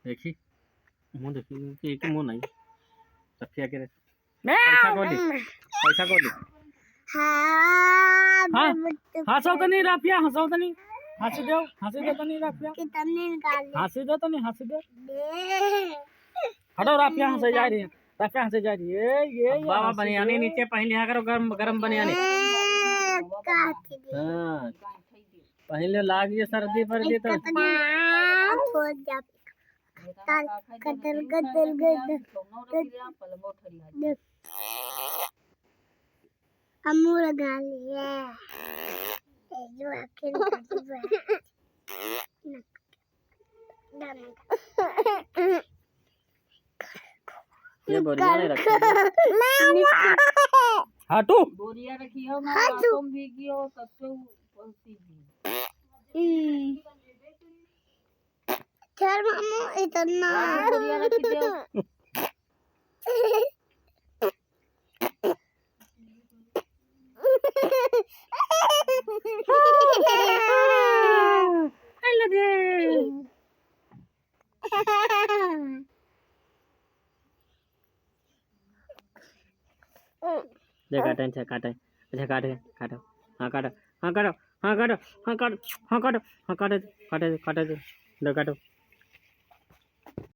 देखी मुँह देखी कि एक मुँह नहीं रफिया के पैसा को दे हाँ हंसो तो नहीं रफिया हंसो तो नहीं हंसी दो तो नहीं रफिया हंसी दो तो नहीं हंसी दो हटो रफिया हंसे जा रही है रफिया हंसे जा रही है ये बाबा बनियानी नीचे पहन लिया करो गरम गरम बनियानी हाँ पहले लाग ये सर्दी पर दी तो गदल गदल गदल अमूल गाली है जो आखिर ये बोरिया नहीं रखी हटो बोरिया रखी हो ना तुम भीगी हो सबसे पहुंची चल मामू इतना बोरिया रखी दो काटे अच्छा काटे काटो हाँ काटो हाँ काटो हाँ काटो हाँ काटो हाँ काटो हाँ काटो काटे काटे दो काटो